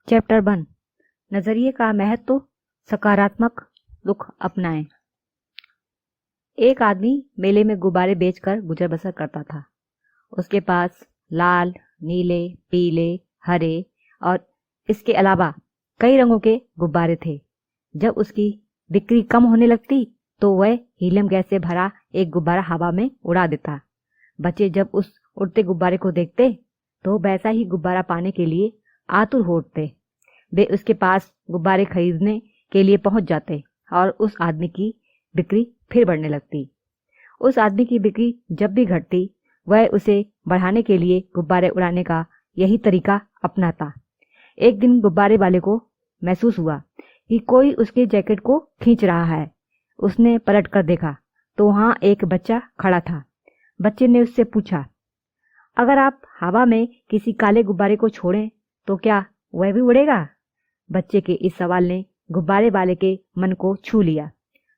Chapter 1 नजरिए का महत्व सकारात्मक रुख अपनाएं। एक आदमी मेले में गुब्बारे बेचकर गुजर बसर करता था। उसके पास लाल, नीले, पीले, हरे और इसके अलावा कई रंगों के गुब्बारे थे। जब उसकी बिक्री कम होने लगती तो वह हीलियम गैस से भरा एक गुब्बारा हवा में उड़ा देता। बच्चे जब उस उड़ते गुब्बारे को देखते तो वैसा ही गुब्बारा पाने के लिए आतुर हो उठते। वे उसके पास गुब्बारे खरीदने के लिए पहुंच जाते और उस आदमी की बिक्री फिर बढ़ने लगती। उस आदमी की बिक्री जब भी घटती वह उसे बढ़ाने के लिए गुब्बारे उड़ाने का यही तरीका अपनाता। एक दिन गुब्बारे वाले को महसूस हुआ कि कोई उसके जैकेट को खींच रहा है। उसने पलट कर देखा तो वहां एक बच्चा खड़ा था। बच्चे ने उससे पूछा, अगर आप हवा में किसी काले गुब्बारे को छोड़ें तो क्या वह भी उड़ेगा? बच्चे के इस सवाल ने गुब्बारे वाले के मन को छू लिया।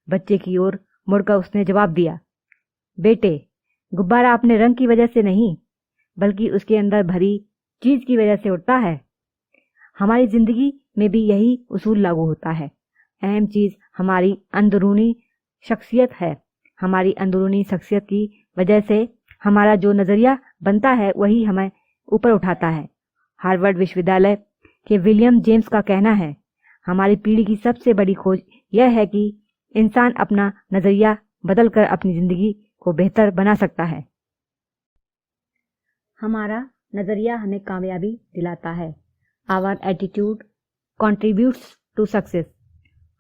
बच्चे की ओर मुड़कर उसने जवाब दिया, बेटे, गुब्बारा अपने रंग की वजह से नहीं बल्कि उसके अंदर भरी चीज की वजह से उड़ता है। हमारी जिंदगी में भी यही उसूल लागू होता है। अहम चीज हमारी अंदरूनी शख्सियत है। हमारी अंदरूनी शख्सियत की वजह से हमारा जो नजरिया बनता है वही हमें ऊपर उठाता है। हार्वर्ड विश्वविद्यालय के विलियम जेम्स का कहना है, हमारी पीढ़ी की सबसे बड़ी खोज यह है कि इंसान अपना नजरिया बदलकर अपनी जिंदगी को बेहतर बना सकता है। हमारा नजरिया हमें कामयाबी दिलाता है। Our attitude contributes to success.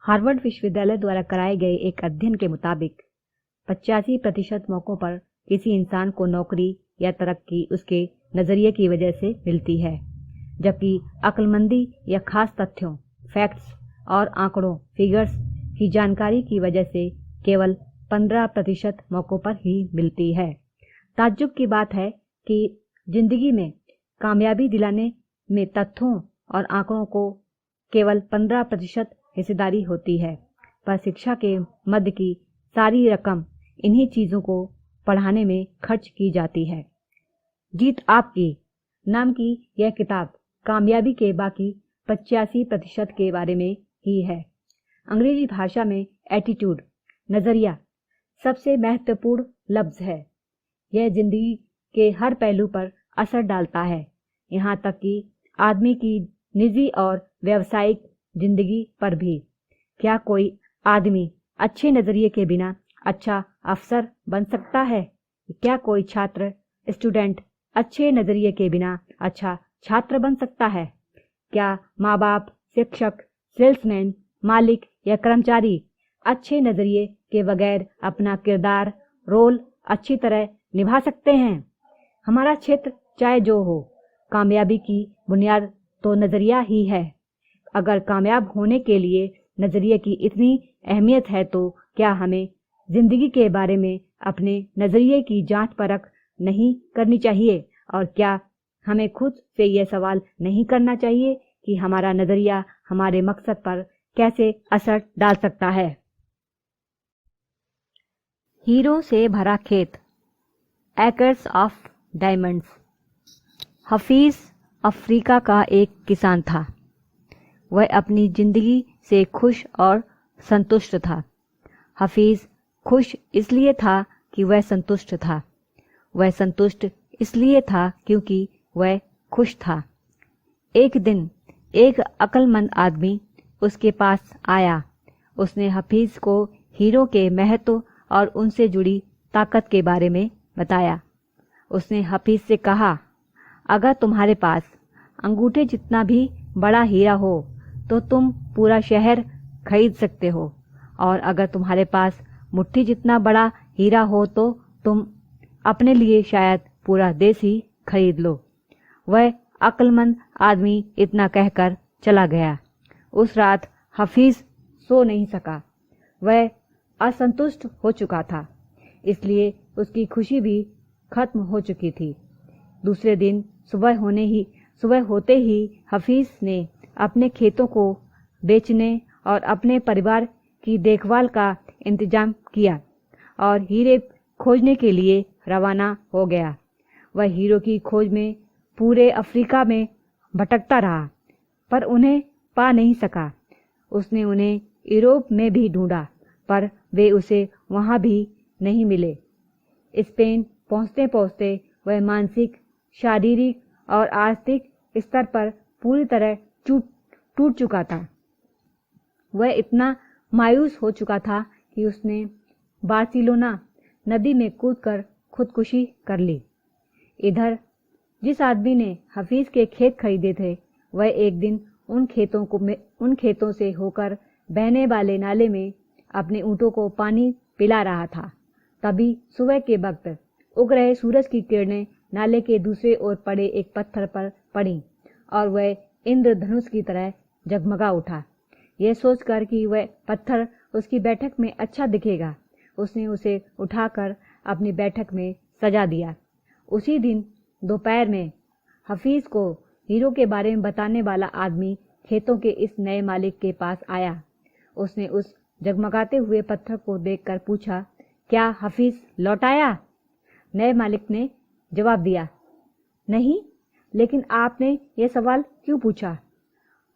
Harvard विश्वविद्यालय द्वारा कराए गए एक अध्ययन के मुताबिक 85% मौकों पर किसी इंसान को नौकरी या तरक्की उसके नजरिए की वजह से मिलती है, जबकि अक्लमंदी या खास तथ्यों, फैक्ट्स और आंकड़ों, फिगर्स की जानकारी की वजह से केवल 15% मौकों पर ही मिलती है। ताज्जुब की बात है कि जिंदगी में कामयाबी दिलाने में तथ्यों और आंकड़ों को केवल 15% हिस्सेदारी होती है, पर शिक्षा के मध्य की सारी रकम इन्हीं चीजों को पढ़ाने में खर्च की जाती है। जीत आपकी नाम की यह किताब कामयाबी के बाकी 85% के बारे में ही है। अंग्रेजी भाषा में एटीट्यूड, नजरिया, सबसे महत्वपूर्ण लफ्ज है। यह जिंदगी के हर पहलू पर असर डालता है, यहाँ तक कि आदमी की निजी और व्यावसायिक जिंदगी पर भी। क्या कोई आदमी अच्छे नजरिए के बिना अच्छा अफसर बन सकता है? क्या कोई छात्र, स्टूडेंट अच्छे नजरिए के बिना अच्छा छात्र बन सकता है? क्या माँ बाप, शिक्षक, सेल्समैन, मालिक या कर्मचारी अच्छे नजरिए के बगैर अपना किरदार, रोल अच्छी तरह निभा सकते हैं? हमारा क्षेत्र चाहे जो हो, कामयाबी की बुनियाद तो नजरिया ही है। अगर कामयाब होने के लिए नजरिए की इतनी अहमियत है तो क्या हमें जिंदगी के बारे में अपने नजरिए की जांच परख नहीं करनी चाहिए? और क्या हमें खुद से यह सवाल नहीं करना चाहिए कि हमारा नजरिया हमारे मकसद पर कैसे असर डाल सकता है? हीरो से भरा खेत, acres of diamonds. Hafeez Africa का एक किसान था। वह अपनी जिंदगी से खुश और संतुष्ट था। हफीज खुश इसलिए था कि वह संतुष्ट था। वह संतुष्ट इसलिए था क्योंकि वह खुश था। एक दिन एक अक्लमंद आदमी उसके पास आया। उसने हफीज को हीरो के महत्व और उनसे जुड़ी ताकत के बारे में बताया। उसने हफीज से कहा, अगर तुम्हारे पास अंगूठे जितना भी बड़ा हीरा हो तो तुम पूरा शहर खरीद सकते हो, और अगर तुम्हारे पास मुट्ठी जितना बड़ा हीरा हो तो तुम अपने लिए शायद पूरा देश ही खरीद लो। वह अक्लमंद आदमी इतना कहकर चला गया। उस रात हफीज सो नहीं सका। वह असंतुष्ट हो चुका था, इसलिए उसकी खुशी भी खत्म हो चुकी थी। दूसरे दिन सुबह होते ही हफीज ने अपने खेतों को बेचने और अपने परिवार की देखभाल का इंतजाम किया और हीरे खोजने के लिए रवाना हो गया। वह हीरो की खोज में पूरे अफ्रीका में भटकता रहा। पर उन्हें पा नहीं सका। उसने उन्हें यूरोप में भी ढूंढा, पर वे उसे वहां भी नहीं मिले। स्पेन पहुंचते पहुंचते वह मानसिक, शारीरिक और आर्थिक स्तर पर पूरी तरह टूट चुका था। वह इतना मायूस हो चुका था कि उसने बार्सिलोना नदी में कूदकर खुदकुशी कर ली। इधर जिस आदमी ने हफीज के खेत खरीदे थे, वह एक दिन उन खेतों से होकर बहने वाले नाले में अपने ऊँटों को पानी पिला रहा था। तभी सुबह के वक्त उग रहे सूरज की किरणें नाले के दूसरे ओर पड़े एक पत्थर पर पड़ी और वह इंद्रधनुष की तरह जगमगा उठा। यह सोचकर कि वह पत्थर उसकी बैठक में अच्छा दिखेगा, उसने उसे उठाकर अपनी बैठक में सजा दिया। उसी दिन दोपहर में हफीज को हीरो के बारे में बताने वाला आदमी खेतों के इस नए मालिक के पास आया। उसने उस जगमगाते हुए पत्थर को देखकर पूछा, क्या हफीज लौट आया? नए मालिक ने जवाब दिया, नहीं, लेकिन आपने यह सवाल क्यों पूछा?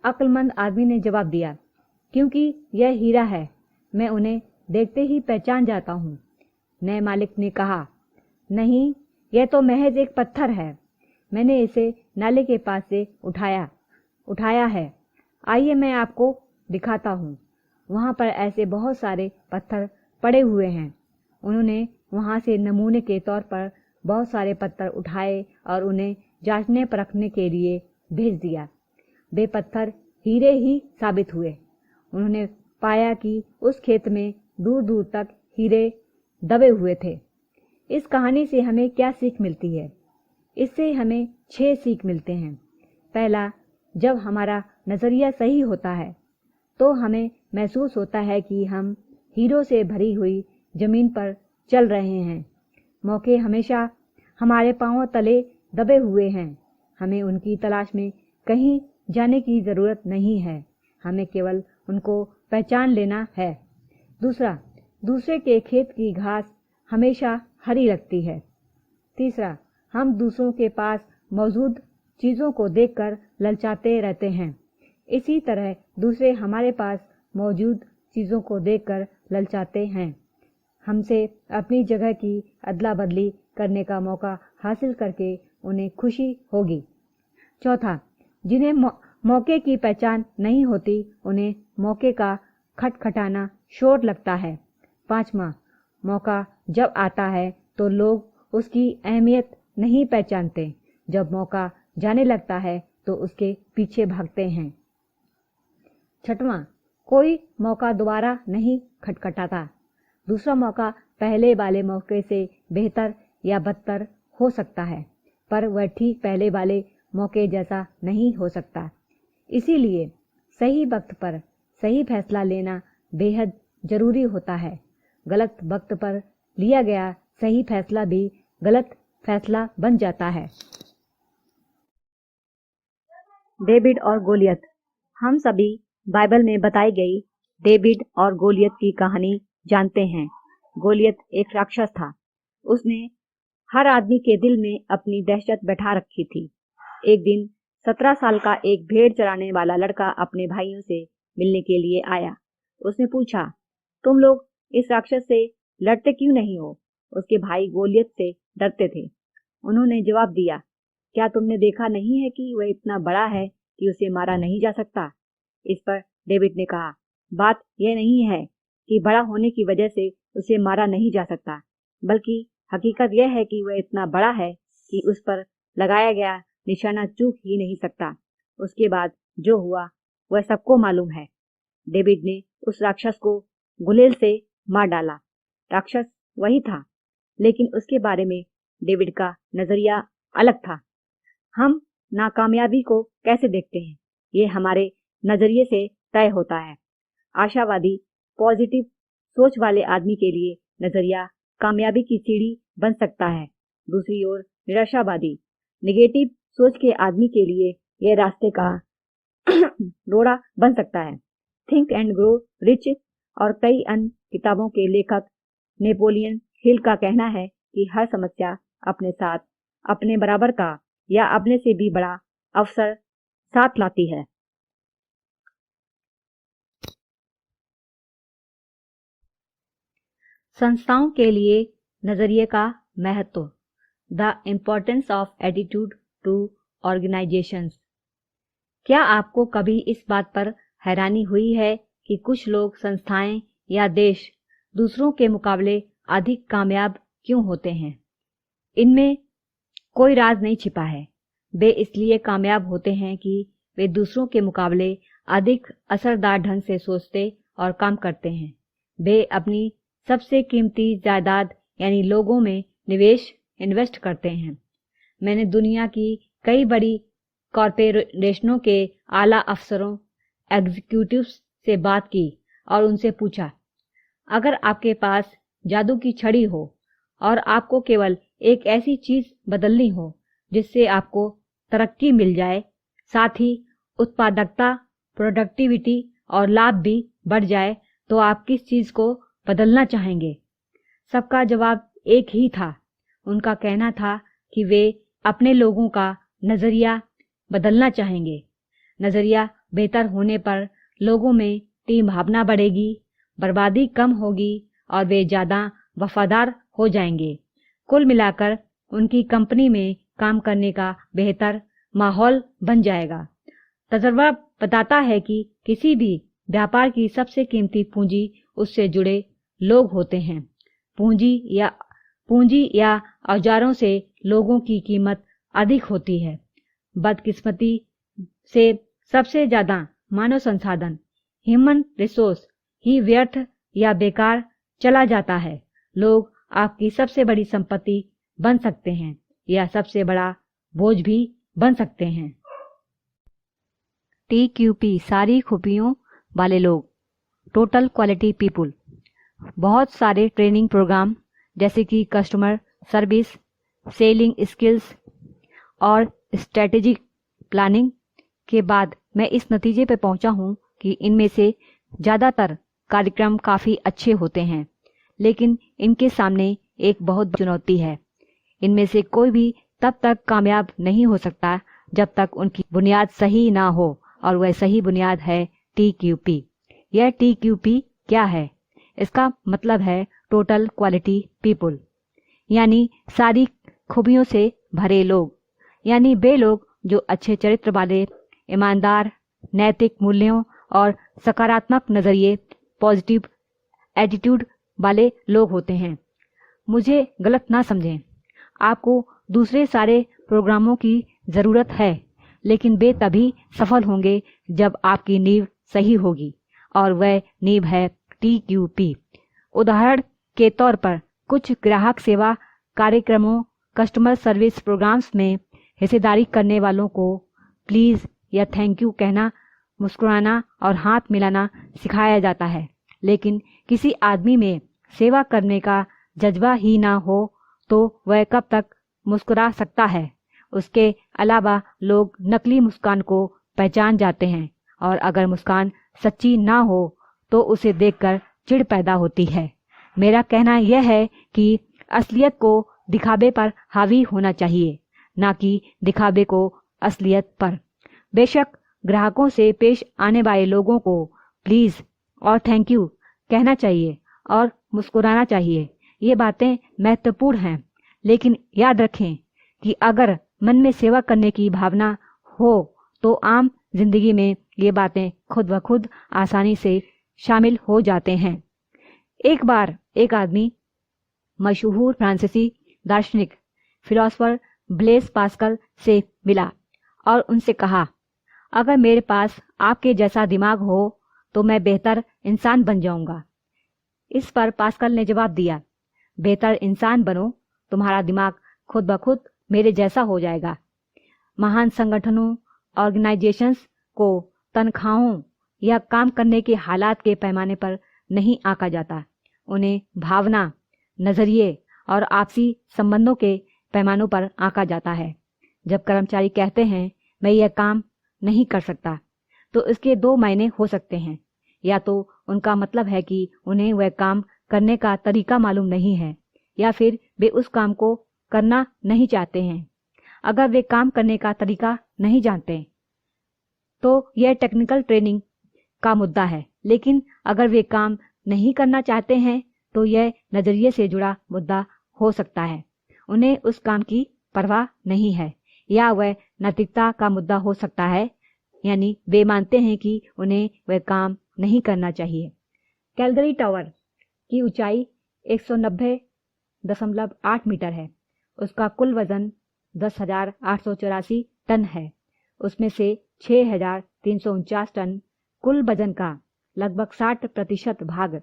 अक्लमंद आदमी ने जवाब दिया, क्योंकि यह हीरा है, मैं उन्हें देखते ही पहचान जाता हूँ। नए मालिक ने कहा, नहीं, यह तो महज एक पत्थर है, मैंने इसे नाले के पास से उठाया है। आइए मैं आपको दिखाता हूँ। वहाँ पर ऐसे बहुत सारे पत्थर पड़े हुए हैं। उन्होंने वहाँ से नमूने के तौर पर बहुत सारे पत्थर उठाए और उन्हें जांचने परखने के लिए भेज दिया। वे पत्थर हीरे ही साबित हुए। उन्होंने पाया कि उस खेत में दूर दूर तक हीरे दबे हुए थे। इस कहानी से हमें क्या सीख मिलती है? इससे हमें 6 सीख मिलते हैं। पहला, जब हमारा नजरिया सही होता है तो हमें महसूस होता है कि हम हीरो से भरी हुई जमीन पर चल रहे हैं। मौके हमेशा हमारे पांवों तले दबे हुए हैं। हमें उनकी तलाश में कहीं जाने की जरूरत नहीं है, हमें केवल उनको पहचान लेना है। दूसरा, दूसरे के खेत की घास हमेशा हरी लगती है। तीसरा, हम दूसरों के पास मौजूद चीजों को देखकर ललचाते रहते हैं, इसी तरह दूसरे हमारे पास मौजूद चीजों को देखकर ललचाते हैं। हमसे अपनी जगह की अदला बदली करने का मौका हासिल करके उन्हें खुशी होगी। चौथा, जिन्हें मौके की पहचान नहीं होती, उन्हें मौके का खटखटाना शोर लगता है। पांचवा, मौका जब आता है तो लोग उसकी अहमियत नहीं पहचानते। जब मौका जाने लगता है तो उसके पीछे भागते हैं। छठवां, कोई मौका दोबारा नहीं खटखटाता। दूसरा मौका पहले वाले मौके से बेहतर या बदतर हो सकता है, पर वह ठीक पहले वाले मौके जैसा नहीं हो सकता। इसीलिए सही वक्त पर सही फैसला लेना बेहद जरूरी होता है। गलत वक्त पर लिया गया सही फैसला भी गलत फैसला बन जाता है। डेविड और गोलियत। हम सभी बाइबल में बताई गई डेविड और गोलियत की कहानी जानते हैं। गोलियत एक राक्षस था। उसने हर आदमी के दिल में अपनी दहशत बैठा रखी थी। एक दिन 17 साल का एक भेड़ चराने वाला लड़का अपने भाइयों से मिलने के लिए आया। उसने पूछा, तुम लोग इस राक्षस से लड़ते क्यों नहीं हो? उसके भाई गोलियत से डरते थे। उन्होंने जवाब दिया, क्या तुमने देखा नहीं है कि वह इतना बड़ा है कि उसे मारा नहीं जा सकता? इस पर डेविड ने कहा, बात यह नहीं है कि बड़ा होने की वजह से उसे मारा नहीं जा सकता, बल्कि हकीकत यह है कि वह इतना बड़ा है कि उस पर लगाया गया निशाना चूक ही नहीं सकता। उसके बाद जो हुआ वह सबको मालूम है। डेविड ने उस राक्षस को गुलेल से मार डाला। राक्षस वही था, लेकिन उसके बारे में डेविड का नजरिया अलग था। हम नाकामयाबी को कैसे देखते हैं, ये हमारे नजरिए से तय होता है। आशावादी, पॉजिटिव सोच वाले आदमी के लिए नजरिया कामयाबी की सीढ़ी बन सकता है। दूसरी ओर निराशावादी, नेगेटिव सोच के आदमी के लिए यह रास्ते का रोड़ा बन सकता है। थिंक एंड ग्रो रिच और कई अन्य किताबों के लेखक नेपोलियन हिल का कहना है कि हर समस्या अपने साथ अपने बराबर का या अपने से भी बड़ा अवसर साथ लाती है। संस्थाओं के लिए नजरिए का महत्व, the importance of attitude to organisations. क्या आपको कभी इस बात पर हैरानी हुई है कि कुछ लोग, संस्थाएं या देश दूसरों के मुकाबले अधिक कामयाब क्यों होते हैं? इनमें कोई राज नहीं छिपा है। वे इसलिए कामयाब होते हैं कि वे दूसरों के मुकाबले अधिक असरदार ढंग से सोचते और काम करते हैं। वे अपनी सबसे कीमती जायदाद यानी लोगों में इन्वेस्ट करते हैं। मैंने दुनिया की कई बड़ी कॉरपोरेशनों के आला अफसरों, एग्जीक्यूटिव्स से बात की और उनसे पूछा, अगर आपके पास जादू की छड़ी हो और आपको केवल एक ऐसी चीज बदलनी हो जिससे आपको तरक्की मिल जाए, साथ ही उत्पादकता, प्रोडक्टिविटी और लाभ भी बढ़ जाए, तो आप किस चीज को बदलना चाहेंगे? सबका जवाब एक ही था। उनका कहना था कि वे अपने लोगों का नजरिया बदलना चाहेंगे। नजरिया बेहतर होने पर लोगों में टीम भावना बढ़ेगी, बर्बादी कम होगी और वे ज्यादा वफादार हो जाएंगे। कुल मिलाकर उनकी कंपनी में काम करने का बेहतर माहौल बन जाएगा। तजर्बा बताता है कि किसी भी व्यापार की सबसे कीमती पूंजी उससे जुड़े लोग होते हैं। पूंजी या औजारों से लोगों की कीमत अधिक होती है। बदकिस्मती से सबसे ज्यादा मानव संसाधन, ह्यूमन रिसोर्स ही व्यर्थ या बेकार चला जाता है। लोग आपकी सबसे बड़ी संपत्ति बन सकते हैं या सबसे बड़ा बोझ भी बन सकते हैं। TQP सारी खूबियों वाले लोग, टोटल क्वालिटी पीपुल। बहुत सारे ट्रेनिंग प्रोग्राम जैसे कि कस्टमर सर्विस, सेलिंग स्किल्स और स्ट्रेटेजिक प्लानिंग के बाद मैं इस नतीजे पर पहुंचा हूं कि इनमें से ज़्यादातर कार्यक्रम काफ़ी अच्छे होते हैं, लेकिन इनके सामने एक बहुत चुनौती है। इनमें से कोई भी तब तक कामयाब नहीं हो सकता जब तक उनकी बुनियाद सही ना हो, और वह सही बुनियाद है TQP। यह TQP क्या है? इसका मतलब है टोटल क्वालिटी पीपुल, यानी सारी खूबियों से भरे लोग, यानी वे लोग जो अच्छे चरित्र वाले, ईमानदार, नैतिक मूल्यों और सकारात्मक नजरिए, पॉजिटिव एटीट्यूड वाले लोग होते हैं। मुझे गलत ना समझें, आपको दूसरे सारे प्रोग्रामों की जरूरत है, लेकिन वे तभी सफल होंगे जब आपकी नींव सही होगी, और वह नींव है TQP। उदाहरण के तौर पर कुछ ग्राहक सेवा कार्यक्रमों, कस्टमर सर्विस प्रोग्राम्स में हिस्सेदारी करने वालों को प्लीज या थैंक यू कहना, मुस्कुराना और हाथ मिलाना सिखाया जाता है। लेकिन किसी आदमी में सेवा करने का जज्बा ही ना हो तो वह कब तक मुस्कुरा सकता है? उसके अलावा लोग नकली मुस्कान को पहचान जाते हैं, और अगर मुस्कान सच्ची ना हो तो उसे देखकर चिढ़ पैदा होती है। मेरा कहना यह है कि असलियत को दिखावे पर हावी होना चाहिए, ना कि दिखावे को असलियत पर। बेशक ग्राहकों से पेश आने वाले लोगों को प्लीज और थैंक यू कहना चाहिए और मुस्कुराना चाहिए। ये बातें महत्वपूर्ण हैं, लेकिन याद रखें कि अगर मन में सेवा करने की भावना हो तो आम जिंदगी में ये बातें खुद ब खुद आसानी से शामिल हो जाते हैं। एक बार एक आदमी मशहूर फ्रांसीसी दार्शनिक फिलोसोफर ब्लेस पास्कल से मिला और उनसे कहा, अगर मेरे पास आपके जैसा दिमाग हो तो मैं बेहतर इंसान बन जाऊंगा। इस पर पास्कल ने जवाब दिया, बेहतर इंसान बनो, तुम्हारा दिमाग खुद ब खुद मेरे जैसा हो जाएगा। महान संगठनों, ऑर्गेनाइजेशंस को तनख्वाहों या काम करने के हालात के पैमाने पर नहीं आंका जाता, उन्हें भावना, नजरिए और आपसी संबंधों के पैमानों पर आंका जाता है। जब कर्मचारी कहते हैं मैं यह काम नहीं कर सकता, तो इसके दो मायने हो सकते हैं। या तो उनका मतलब है कि उन्हें वह काम करने का तरीका मालूम नहीं है, या फिर वे उस काम को करना नहीं चाहते हैं। अगर वे काम करने का तरीका नहीं जानते तो यह टेक्निकल ट्रेनिंग का मुद्दा है, लेकिन अगर वे काम नहीं करना चाहते हैं तो यह नजरिए से जुड़ा मुद्दा हो सकता है। उन्हें उस काम की परवाह नहीं है, या वह नैतिकता का मुद्दा हो सकता है, यानी वे मानते हैं कि उन्हें वह काम नहीं करना चाहिए। कैलगरी टावर की ऊंचाई 190.8 मीटर है। उसका कुल वजन 10,884 टन है। उसमें से 6,349 टन कुल वजन का लगभग 60% भाग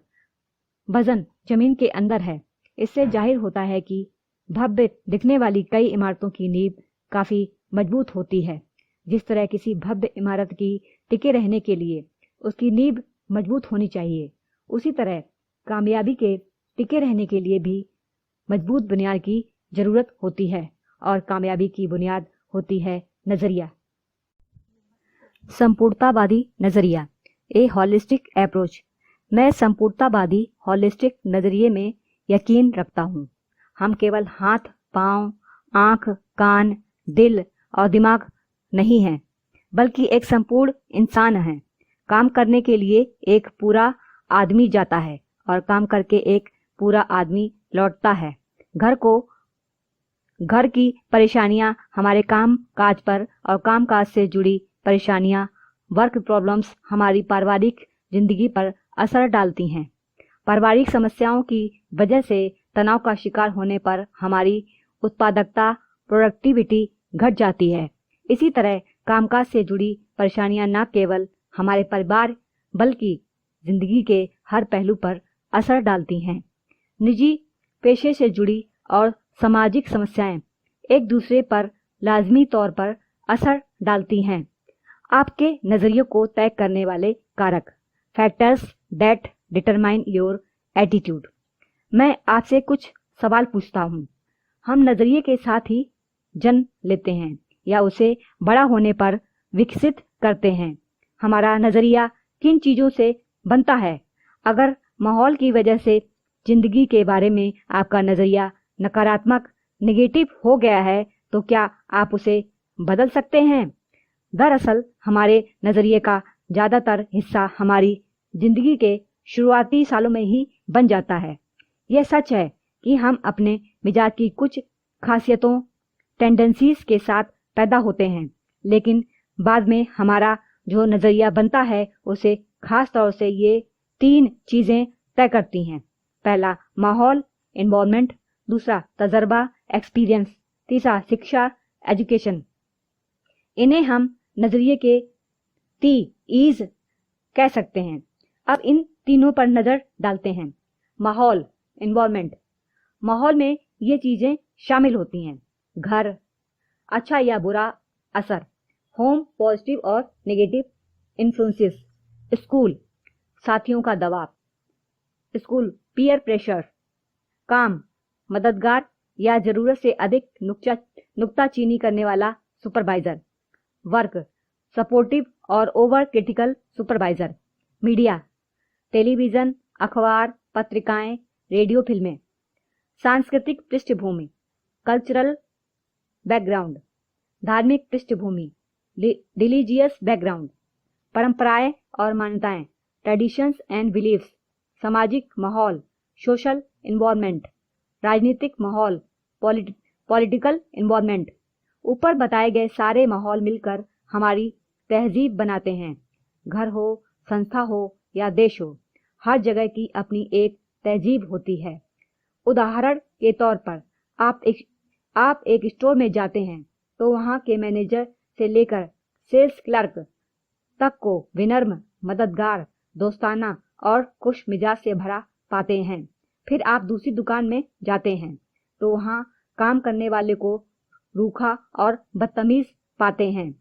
वजन जमीन के अंदर है। इससे जाहिर होता है कि भव्य दिखने वाली कई इमारतों की नींव काफी मजबूत होती है। जिस तरह किसी भव्य इमारत की टिके रहने के लिए उसकी नींव मजबूत होनी चाहिए, उसी तरह कामयाबी के टिके रहने के लिए भी मजबूत बुनियाद की जरूरत होती है, और कामयाबी की बुनियाद होती है नजरिया। संपूर्णतावादी नजरिया, ए हॉलिस्टिक अप्रोच। मैं संपूर्णतावादी हॉलिस्टिक नजरिए में यकीन रखता हूँ। हम केवल हाथ, पांव, आंख, कान, दिल और दिमाग नहीं हैं, बल्कि एक संपूर्ण इंसान है। काम करने के लिए एक पूरा आदमी जाता है और काम करके एक पूरा आदमी लौटता है। घर की परेशानियां हमारे काम काज पर और काम काज से जुड़ी परेशानियां, वर्क प्रॉब्लम्स, हमारी पारिवारिक जिंदगी पर असर डालती हैं। पारिवारिक समस्याओं की वजह से तनाव का शिकार होने पर हमारी उत्पादकता, प्रोडक्टिविटी घट जाती है। इसी तरह कामकाज से जुड़ी परेशानियां न केवल हमारे परिवार बल्कि जिंदगी के हर पहलू पर असर डालती हैं। निजी पेशे से जुड़ी और सामाजिक समस्याएं एक दूसरे पर लाजमी तौर पर असर डालती हैं। आपके नजरिए को तय करने वाले कारक, factors that determine your attitude. मैं आपसे कुछ सवाल पूछता हूँ। हम नजरिए के साथ ही जन्म लेते हैं या उसे बड़ा होने पर विकसित करते हैं? हमारा नजरिया किन चीजों से बनता है? अगर माहौल की वजह से जिंदगी के बारे में आपका नजरिया नकारात्मक, नेगेटिव हो गया है, तो क्या आप उसे बदल सकते हैं? दरअसल हमारे नजरिए का ज्यादातर हिस्सा हमारी जिंदगी के शुरुआती सालों में ही बन जाता है। यह सच है कि हम अपने मिजाज की कुछ खासियतों, टेंडेंसीज के साथ पैदा होते हैं, लेकिन बाद में हमारा जो नजरिया बनता है उसे खास तौर से ये 3 चीजें तय करती हैं। पहला माहौल, एनवायरनमेंट। दूसरा तजर्बा, एक्सपीरियंस। तीसरा शिक्षा, एजुकेशन। इन्हें हम नजरिए के 3 ईज कह सकते हैं। अब इन तीनों पर नजर डालते हैं। माहौल, एनवायरनमेंट। माहौल में ये चीजें शामिल होती हैं: घर, अच्छा या बुरा असर, होम, पॉजिटिव और नेगेटिव इन्फ्लुएंसेस। स्कूल, साथियों का दबाव, स्कूल पीयर प्रेशर। काम, मददगार या जरूरत से अधिक नुक्ताचीनी करने वाला सुपरवाइजर। वर्क, सपोर्टिव और over critical supervisor. Media, television, अखबार, पत्रिकाएं, रेडियो, फिल्में। सांस्कृतिक पृष्ठभूमि, कल्चरल बैकग्राउंड, धार्मिक पृष्ठभूमि, रिलीजियस बैकग्राउंड। परंपराएं और मान्यताएं, ट्रेडिशंस एंड बिलीफ्स। सामाजिक माहौल, सोशल एनवायरनमेंट। राजनीतिक माहौल, पॉलिटिकल एनवायरनमेंट। ऊपर बताए गए सारे माहौल मिलकर हमारी तहजीब बनाते हैं। घर हो, संस्था हो या देश हो, हर जगह की अपनी एक तहजीब होती है। उदाहरण के तौर पर आप एक स्टोर में जाते हैं तो वहां के मैनेजर से लेकर सेल्स क्लर्क तक को विनम्र, मददगार, दोस्ताना और खुश मिजाज से भरा पाते हैं। फिर आप दूसरी दुकान में जाते हैं तो वहां काम करने वाले को रूखा और बदतमीज पाते हैं।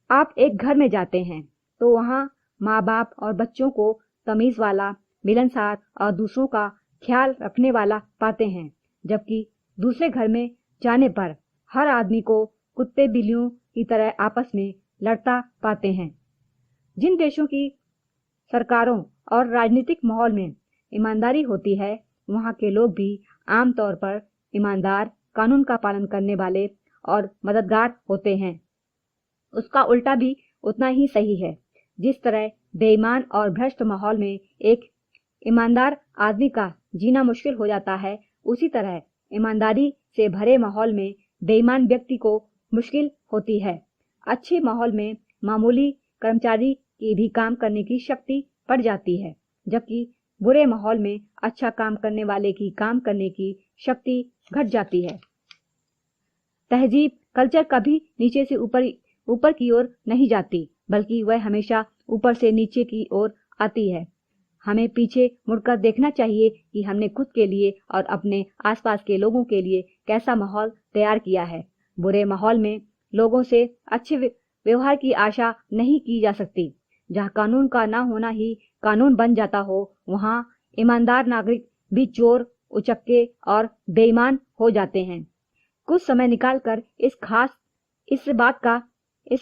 आप एक घर में जाते हैं तो वहां माँ बाप और बच्चों को तमीज वाला, मिलनसार और दूसरों का ख्याल रखने वाला पाते हैं, जबकि दूसरे घर में जाने पर हर आदमी को कुत्ते बिल्लियों की तरह आपस में लड़ता पाते हैं। जिन देशों की सरकारों और राजनीतिक माहौल में ईमानदारी होती है, वहां के लोग भी आमतौर पर ईमानदार, कानून का पालन करने वाले और मददगार होते हैं। उसका उल्टा भी उतना ही सही है। जिस तरह बेईमान और भ्रष्ट माहौल में एक ईमानदार आदमी का जीना मुश्किल हो जाता है, उसी तरह ईमानदारी से भरे माहौल में बेईमान व्यक्ति को मुश्किल होती है। अच्छे माहौल में मामूली कर्मचारी की भी काम करने की शक्ति बढ़ जाती है, जबकि बुरे माहौल में अच्छा काम करने वाले की काम करने की शक्ति घट जाती है। तहजीब कल्चर कभी नीचे से ऊपर की ओर नहीं जाती, बल्कि वह हमेशा ऊपर से नीचे की ओर आती है। हमें पीछे मुड़कर देखना चाहिए कि हमने खुद के लिए और अपने आसपास के लोगों के लिए कैसा माहौल तैयार किया है। बुरे माहौल में लोगों से अच्छे व्यवहार की आशा नहीं की जा सकती। जहाँ कानून का ना होना ही कानून बन जाता हो, वहाँ ईमानदार नागरिक भी चोर, उचक्के और बेईमान हो जाते हैं। कुछ समय निकालकर इस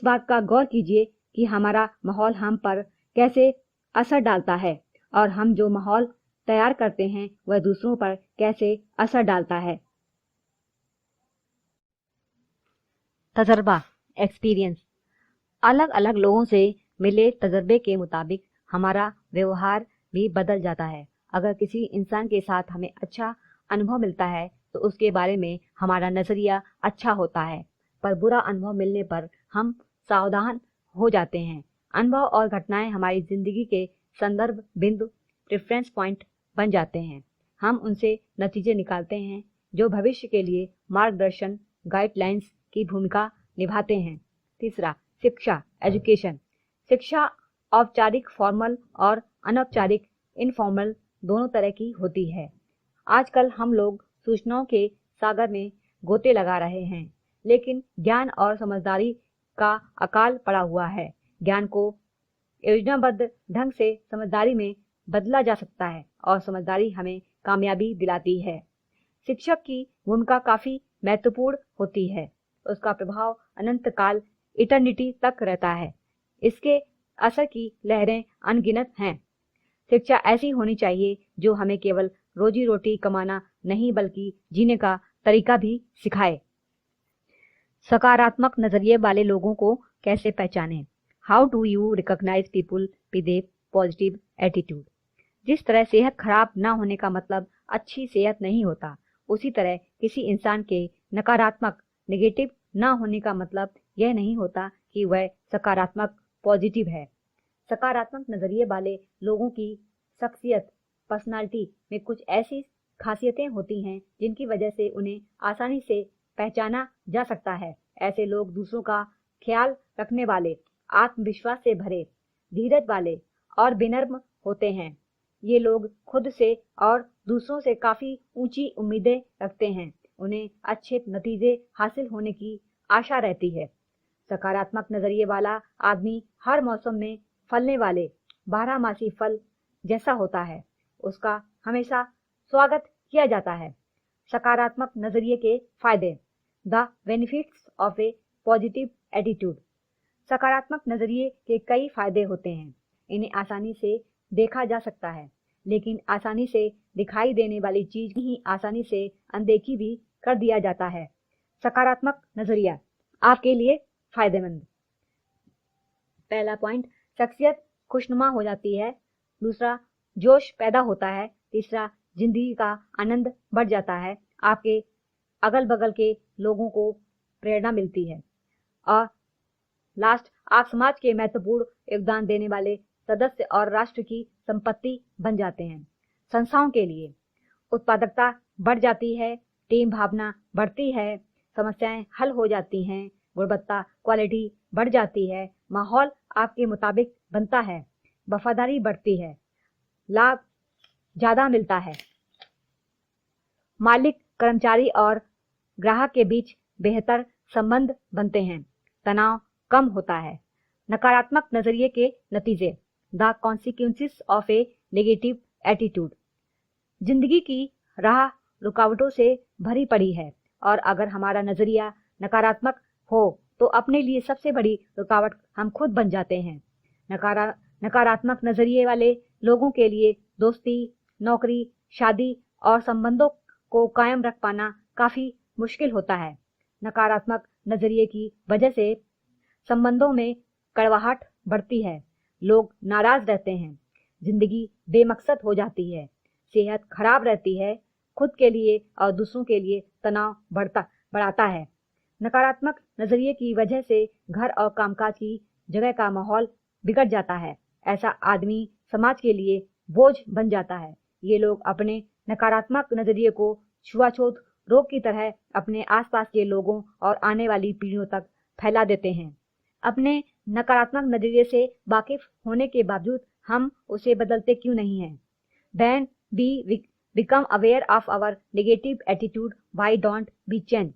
बात का गौर कीजिए कि हमारा माहौल हम पर कैसे असर डालता है और हम जो माहौल तैयार करते हैं वह दूसरों पर कैसे असर डालता है। तजर्बा, एक्सपीरियंस। अलग अलग लोगों से मिले तजर्बे के मुताबिक हमारा व्यवहार भी बदल जाता है। अगर किसी इंसान के साथ हमें अच्छा अनुभव मिलता है तो उसके बारे में हमारा नजरिया अच्छा होता है, पर बुरा अनुभव मिलने पर हम सावधान हो जाते हैं। अनुभव और घटनाएं हमारी जिंदगी के संदर्भ बिंदु, रेफरेंस पॉइंट बन जाते हैं। हम उनसे नतीजे निकालते हैं जो भविष्य के लिए मार्गदर्शन, गाइडलाइंस की भूमिका निभाते हैं। तीसरा, शिक्षा, एजुकेशन। शिक्षा औपचारिक, फॉर्मल और अनौपचारिक, इनफॉर्मल दोनों तरह की होती है। आजकल हम लोग सूचनाओं के सागर में गोते लगा रहे हैं, लेकिन ज्ञान और समझदारी का अकाल पड़ा हुआ है। ज्ञान को योजनाबद्ध ढंग से समझदारी में बदला जा सकता है और समझदारी हमें कामयाबी दिलाती है। शिक्षक की भूमिका काफी महत्वपूर्ण होती है। उसका प्रभाव अनंत काल, इटर्निटी तक रहता है। इसके असर की लहरें अनगिनत हैं। शिक्षा ऐसी होनी चाहिए जो हमें केवल रोजी रोटी कमाना नहीं बल्कि जीने का तरीका भी सिखाए। सकारात्मक नजरिए वाले लोगों को कैसे पहचानें? How do you recognise people with a positive attitude? जिस तरह सेहत खराब ना होने का मतलब अच्छी सेहत नहीं होता, उसी तरह किसी इंसान के नकारात्मक, नेगेटिव ना होने का मतलब यह नहीं होता कि वह सकारात्मक, पॉजिटिव है। सकारात्मक नजरिए वाले लोगों की शख्सियत, पर्सनालिटी में कुछ ऐसी खासियतें होती हैं जिनकी वजह से उन्हें आसानी से पहचाना जा सकता है। ऐसे लोग दूसरों का ख्याल रखने वाले, आत्मविश्वास से भरे, धीरज वाले और विनम्र होते हैं। ये लोग खुद से और दूसरों से काफी ऊंची उम्मीदें रखते हैं। उन्हें अच्छे नतीजे हासिल होने की आशा रहती है। सकारात्मक नजरिए वाला आदमी हर मौसम में फलने वाले 12मासी फल जैसा होता है। उसका हमेशा स्वागत किया जाता है। सकारात्मक नजरिए के फायदे। The benefits of A positive attitude. सकारात्मक नजरिए के कई फायदे होते हैं। इन्हें आसानी से देखा जा सकता है, लेकिन आसानी से दिखाई देने वाली चीज ही आसानी से अनदेखी भी कर दिया जाता है। सकारात्मक नजरिया आपके लिए फायदेमंद। पहला पॉइंट, शख्सियत खुशनुमा हो जाती है। दूसरा, जोश पैदा होता है। तीसरा, जिंदगी का आनंद बढ़ जाता है। आपके अगल बगल के लोगों को प्रेरणा मिलती है। और लास्ट, आप समाज के महत्वपूर्ण योगदान देने वाले सदस्य और राष्ट्र की संपत्ति बन जाते हैं। संस्थाओं के लिए उत्पादकता बढ़ जाती है, टीम भावना बढ़ती है, समस्याएं हल हो जाती हैं, गुणवत्ता, क्वालिटी बढ़ जाती है, माहौल आपके मुताबिक बनता है, वफादारी बढ़ती है, लाभ ज्यादा मिलता है, मालिक, कर्मचारी और ग्राहक के बीच बेहतर संबंध बनते हैं, तनाव कम होता है। नकारात्मक नजरिए के नतीजे। The consequences of A negative attitude. जिंदगी की राह रुकावटों से भरी पड़ी है और अगर हमारा नजरिया नकारात्मक हो तो अपने लिए सबसे बड़ी रुकावट हम खुद बन जाते हैं। नकारात्मक नजरिए वाले लोगों के लिए दोस्ती, नौकरी, शादी और संबंधों को कायम रख पाना काफी मुश्किल होता है। नकारात्मक नजरिए की वजह से संबंधों में कड़वाहट बढ़ती है, लोग नाराज रहते हैं, जिंदगी बेमकसद हो जाती है, सेहत खराब रहती है, खुद के लिए और दूसरों के लिए तनाव बढ़ाता है। नकारात्मक नजरिए की वजह से घर और कामकाज की जगह का माहौल बिगड़ जाता है। ऐसा आदमी समाज के लिए बोझ बन जाता है। ये लोग अपने नकारात्मक नजरिए को छुआछूत रोग की तरह अपने आसपास के लोगों और आने वाली पीढ़ियों तक फैला देते हैं। अपने नकारात्मक नजरिए से वाकिफ होने के बावजूद हम उसे बदलते क्यों नहीं हैं? Then we become aware of our negative attitude. Why don't we change?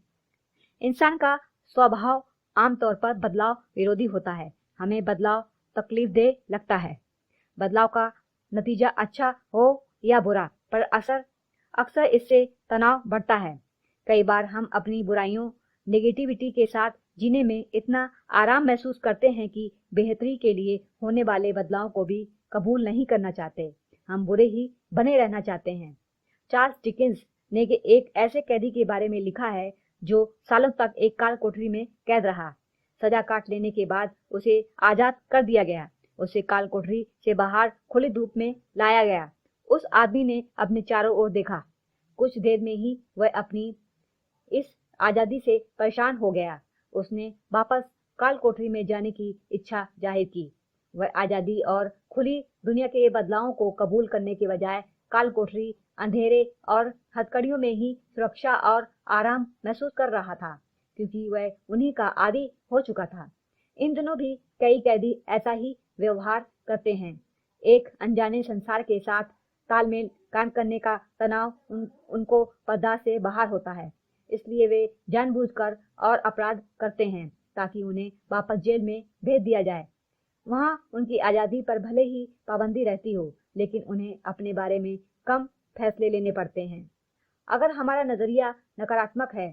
इंसान का स्वभाव आमतौर पर बदलाव विरोधी होता है। हमें बदलाव तकलीफ दे लगता है। बदलाव का नतीजा अच्छा हो या बुरा, पर अक्सर इससे तनाव बढ़ता है। कई बार हम अपनी बुराइयों, नेगेटिविटी के साथ जीने में इतना आराम महसूस करते हैं कि बेहतरी के लिए होने वाले बदलाव को भी कबूल नहीं करना चाहते। हम बुरे ही बने रहना चाहते हैं। चार्ल्स डिकेंस ने एक ऐसे कैदी के बारे में लिखा है जो सालों तक एक काल कोठरी में कैद रहा। सजा काट लेने के बाद उसे आजाद कर दिया गया। उसे काल कोठरी से बाहर खुली धूप में लाया गया। उस आदमी ने अपने चारों ओर देखा। कुछ देर में ही वह अपनी इस आजादी से परेशान हो गया। उसने वापस काल कोठरी में जाने की इच्छा जाहिर की। वह आजादी और खुली दुनिया के बदलावों को कबूल करने के बजाय काल कोठरी, अंधेरे और हथकड़ियों में ही सुरक्षा और आराम महसूस कर रहा था, क्योंकि वह उन्हीं का आदी हो चुका था। इन दिनों भी कई कैदी ऐसा ही व्यवहार करते हैं। एक अनजाने संसार के साथ तालमेल कायम करने का तनाव उनको बर्दाश्त से बाहर होता है, इसलिए वे जानबूझकर और अपराध करते हैं ताकि उन्हें वापस जेल में भेज दिया जाए। वहां उनकी आजादी पर भले ही पाबंदी रहती हो, लेकिन उन्हें अपने बारे में कम फैसले लेने पड़ते हैं। अगर हमारा नजरिया नकारात्मक है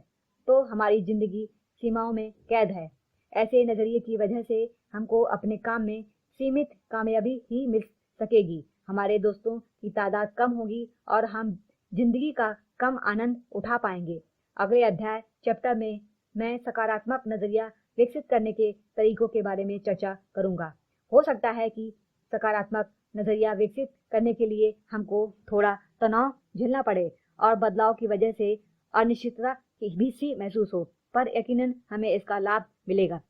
तो हमारी जिंदगी सीमाओं में कैद है। ऐसे नजरिए की वजह से हमको अपने काम में सीमित कामयाबी ही मिल सकेगी, हमारे दोस्तों की तादाद कम होगी और हम जिंदगी का कम आनंद उठा पाएंगे। अगले अध्याय चैप्टर में मैं सकारात्मक नजरिया विकसित करने के तरीकों के बारे में चर्चा करूंगा। हो सकता है कि सकारात्मक नजरिया विकसित करने के लिए हमको थोड़ा तनाव झेलना पड़े और बदलाव की वजह से अनिश्चितता की भी सी महसूस हो, पर यकीनन हमें इसका लाभ मिलेगा।